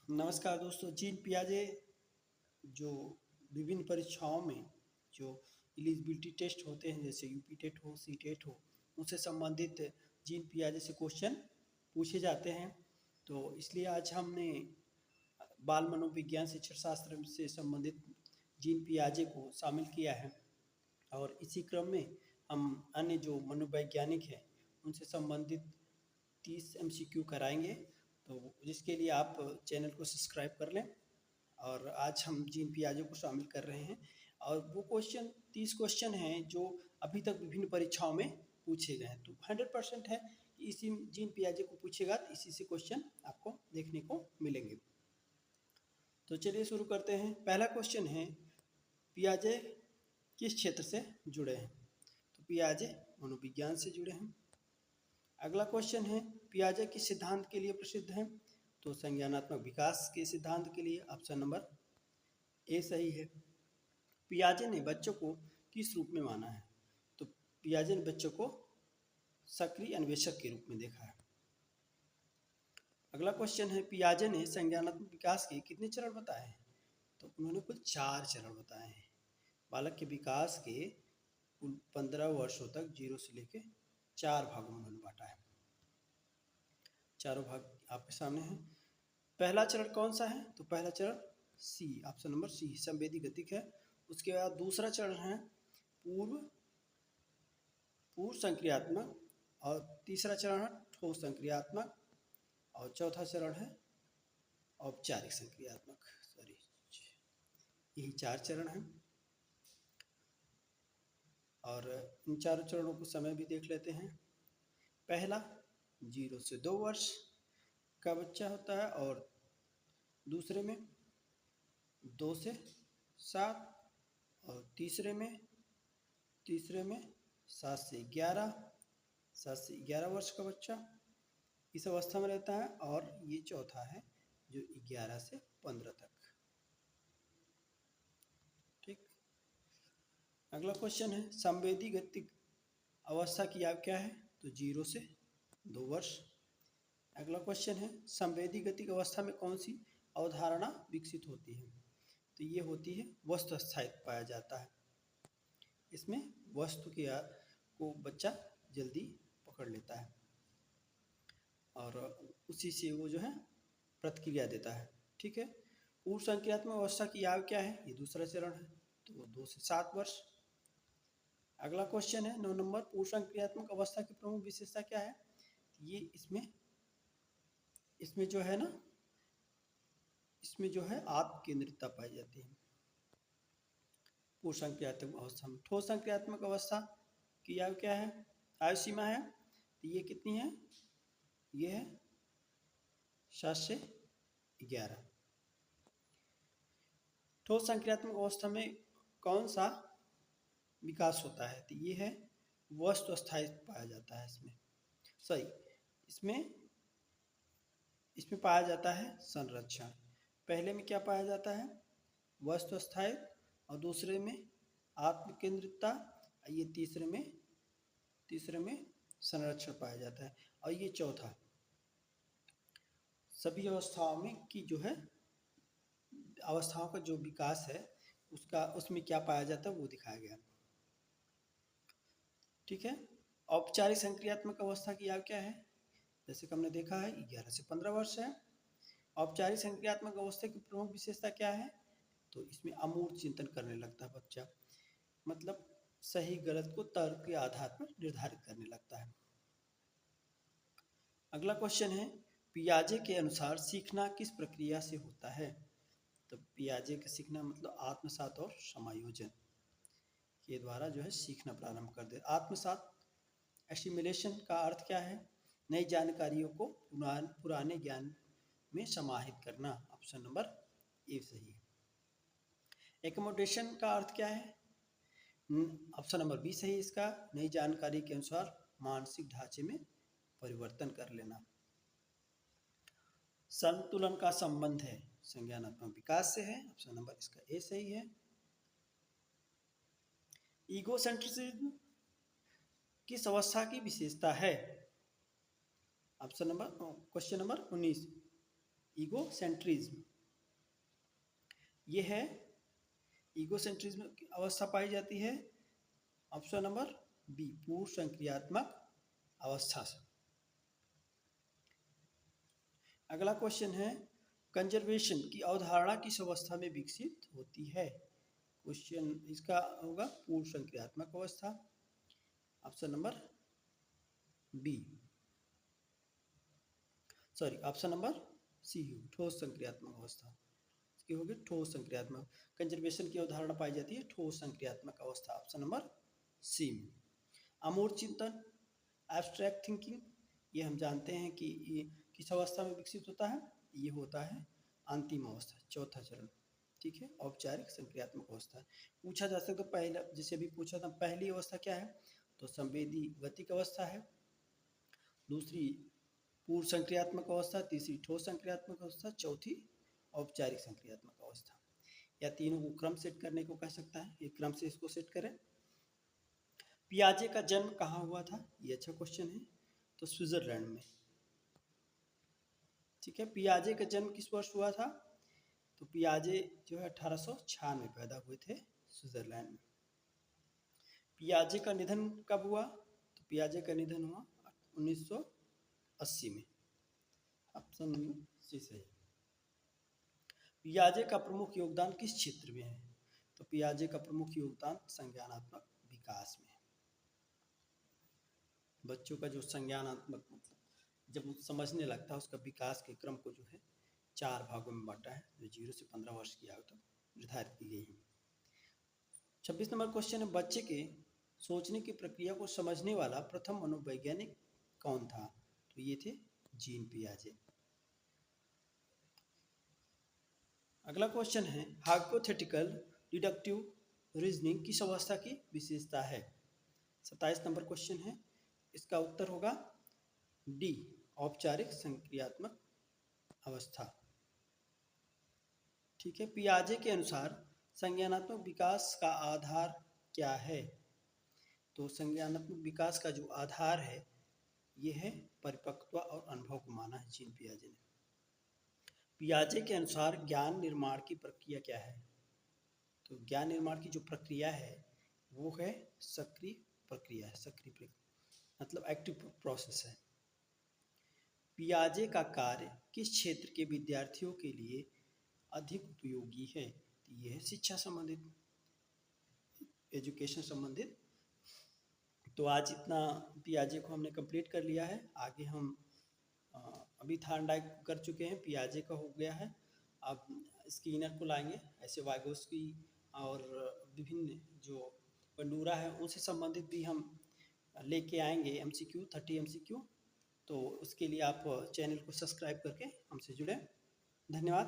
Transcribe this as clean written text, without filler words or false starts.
नमस्कार दोस्तों। जीन पियाजे जो विभिन्न परीक्षाओं में जो एलिजिबिलिटी टेस्ट होते हैं, जैसे यूपी टेट हो, सी टेट हो, उनसे संबंधित जीन पियाजे से क्वेश्चन पूछे जाते हैं। तो इसलिए आज हमने बाल मनोविज्ञान शिक्षण शास्त्र से संबंधित जीन पियाजे को शामिल किया है और इसी क्रम में हम अन्य जो मनोवैज्ञानिक हैं उनसे संबंधित 30 MCQ कराएंगे। तो जिसके लिए आप चैनल को सब्सक्राइब कर लें। और आज हम जीन पियाजे को शामिल कर रहे हैं और वो 30 क्वेश्चन हैं जो अभी तक विभिन्न परीक्षाओं में पूछे गए हैं। तो 100% है कि इसी जीन पियाजे को पूछेगा तो इसी से क्वेश्चन आपको देखने को मिलेंगे। तो चलिए शुरू करते हैं। पहला क्वेश्चन है, पियाजे किस क्षेत्र से जुड़े हैं? तो पियाजे मनोविज्ञान से जुड़े हैं। अगला क्वेश्चन है, पियाजे किस सिद्धांत के लिए प्रसिद्ध है? तो संज्ञानात्मक विकास के सिद्धांत के लिए। ऑप्शन नंबर ए सही है। पियाजे ने बच्चों को किस रूप में माना है? तो पियाजे ने बच्चों को सक्रिय अन्वेषक के रूप में देखा है। अगला क्वेश्चन है, पियाजे ने संज्ञानात्मक विकास के कितने चरण बताए हैं? तो उन्होंने कुल 4 चरण बताए हैं। बालक के विकास के कुल 15 वर्षों तक 0 से लेकर 4 भागों में उन्होंने बांटा है। चारों भाग आपके सामने हैं। पहला चरण कौन सा है? तो पहला चरण सी, ऑप्शन नंबर सी, संवेदी गतिक है। उसके बाद दूसरा चरण है पूर्व संक्रियात्मक और तीसरा चरण है ठोस संक्रियात्मक और चौथा चरण है औपचारिक संक्रियात्मक। यही 4 चरण हैं और इन चारों चरणों को समय भी देख लेते हैं। पहला 0 से 2 वर्ष का बच्चा होता है और दूसरे में 2 से 7 और तीसरे में 7 से 11 वर्ष का बच्चा इस अवस्था में रहता है और ये चौथा है जो 11 से 15 तक। ठीक। अगला क्वेश्चन है, संवेदी गतिक अवस्था की आयु क्या है? तो 0 से 2 वर्ष। अगला क्वेश्चन है, संवेदी गतिक अवस्था में कौन सी अवधारणा विकसित होती है? तो ये होती है वस्तु स्थायित्व पाया जाता है। इसमें वस्तु को बच्चा जल्दी पकड़ लेता है और उसी से वो जो है प्रतिक्रिया देता है। ठीक है। पूर्व संक्रियात्मक अवस्था की आयु क्या है? ये दूसरा चरण है, तो 2 से 7 वर्ष। अगला क्वेश्चन है 9 नंबर, पूर्व संक्रियात्मक अवस्था की प्रमुख विशेषता क्या है? ये इसमें जो है ना, इसमें जो है आत्म केंद्रितता पाई जाती है पूर्व संक्रियात्मक अवस्था में। ठोस संक्रियात्मक अवस्था की आयु क्या है? आयु सीमा है, तो ये कितनी है? ये है 7 से 11। ठोस संक्रियात्मक अवस्था में कौन सा विकास होता है? तो ये है वस्तु स्थायित्व पाया जाता है। इसमें पाया जाता है संरक्षण। पहले में क्या पाया जाता है? वस्तु स्थायित्व और दूसरे में आत्म केंद्रितता, ये तीसरे में संरक्षण पाया जाता है और ये चौथा। सभी अवस्थाओं में की जो है अवस्थाओं का जो विकास है उसमें क्या पाया जाता है वो दिखाया गया। ठीक है। औपचारिक संक्रियात्मक अवस्था की आयु क्या है? जैसे कि हमने देखा है 11 से 15 वर्ष है। औपचारिक संक्रियात्मक अवस्था की प्रमुख विशेषता क्या है? तो इसमें अमूर्त चिंतन करने लगता है बच्चा, मतलब सही गलत को तर्क के आधार पर निर्धारित करने लगता है। अगला क्वेश्चन है, पियाजे के अनुसार सीखना किस प्रक्रिया से होता है? तो पियाजे का सीखना मतलब आत्मसात और समायोजन के द्वारा जो है सीखना प्रारंभ कर दे। आत्मसात एसिमिलेशन का अर्थ क्या है? नई जानकारियों को पुराने ज्ञान में समाहित करना। ऑप्शन नंबर ए सही है। एकोमोडेशन का अर्थ क्या है? ऑप्शन नंबर बी सही इसका, नई जानकारी के अनुसार मानसिक ढांचे में परिवर्तन कर लेना। संतुलन का संबंध है संज्ञानात्मक विकास से है। ऑप्शन नंबर इसका ए सही है। ईगोसेंट्रिसिज्म किस अवस्था की विशेषता है? क्वेश्चन नंबर 19, ईगोसेंट्रिज्म, ये है ईगोसेंट्रिज्म की अवस्था पाई जाती है ऑप्शन नंबर बी, पूर्व संक्रियात्मक अवस्था से। अगला क्वेश्चन है, कंजर्वेशन की अवधारणा किस अवस्था में विकसित होती है? क्वेश्चन इसका होगा पूर्व संक्रियात्मक अवस्था, option number B, sorry option number C, ठोस संक्रियात्मक अवस्था, इसकी होगी ठोस संक्रियात्मक। कंजर्वेशन की अवधारणा पाई जाती है ठोस संक्रियात्मक अवस्था, ऑप्शन नंबर सी में। अमूर्त चिंतन, एब्स्ट्रैक्ट थिंकिंग, ये हम जानते हैं कि ये किस अवस्था में विकसित होता है? ये होता है अंतिम अवस्था, चौथा चरण, ठीक है, औपचारिक संक्रियात्मक अवस्था। पूछा जा सकता है पहला, जैसे अभी पूछा था, पहली अवस्था क्या है? तो संवेदी गतिक अवस्था है, दूसरी पूर्व संक्रियात्मक अवस्था, तीसरी ठोस संक्रियात्मक अवस्था, चौथी औपचारिक संक्रियात्मक अवस्था। या तीनों को क्रम सेट करने को कह सकता है, एक क्रम से इसको सेट करें। पियाजे का जन्म कहाँ हुआ था? ये अच्छा क्वेश्चन है, तो स्विट्जरलैंड में, ठीक है। पियाजे का जन्म किस वर्ष हुआ था? तो पियाजे जो है 1806 में पैदा हुए थे स्विट्जरलैंड में। पियाजे का निधन कब हुआ? तो पियाजे का निधन हुआ 1980 में, ऑप्शन नंबर सी सही। पियाजे का प्रमुख योगदान किस क्षेत्र में है? तो पियाजे का प्रमुख योगदान संज्ञानात्मक विकास में है। बच्चों का जो संज्ञानात्मक मतलब जब वो समझने लगता है, उसका विकास के क्रम को जो है 4 भागों में बांटा है, जो 0 से 15 वर्ष की आयु तक निर्धारित की गई है। 26 नंबर क्वेश्चन है, बच्चे के सोचने की प्रक्रिया को समझने वाला प्रथम मनोवैज्ञानिक कौन था? तो ये थे जीन पियाजे। अगला क्वेश्चन है, हाइपोथेटिकल डिडक्टिव रीजनिंग किस अवस्था की विशेषता है? 27 नंबर क्वेश्चन है, इसका उत्तर होगा डी, औपचारिक संक्रियात्मक अवस्था, ठीक है। पियाजे के अनुसार संज्ञानात्मक विकास का आधार क्या है? तो संज्ञानात्मक विकास का जो आधार है, ये है परिपक्वता और अनुभव को माना है जीन पियाजे ने। पियाजे के अनुसार ज्ञान निर्माण की प्रक्रिया क्या है? तो ज्ञान निर्माण की जो प्रक्रिया है वो है सक्रिय प्रक्रिया है, सक्रिय मतलब एक्टिव प्रोसेस है। पियाजे का कार्य किस क्षेत्र के विद्यार्थियों के लिए अधिक उपयोगी है? तो ये है शिक्षा संबंधित, एजुकेशन संबंधित। तो आज इतना पियाजे को हमने कंप्लीट कर लिया है। आगे हम अभी थार्नडाइक कर चुके हैं, पियाजे का हो गया है, अब स्किनर को लाएंगे। ऐसे वाइगोस्की और विभिन्न जो पंडूरा है उनसे संबंधित भी हम लेके आएंगे MCQ, 30 MCQ। तो उसके लिए आप चैनल को सब्सक्राइब करके हमसे जुड़ें। धन्यवाद।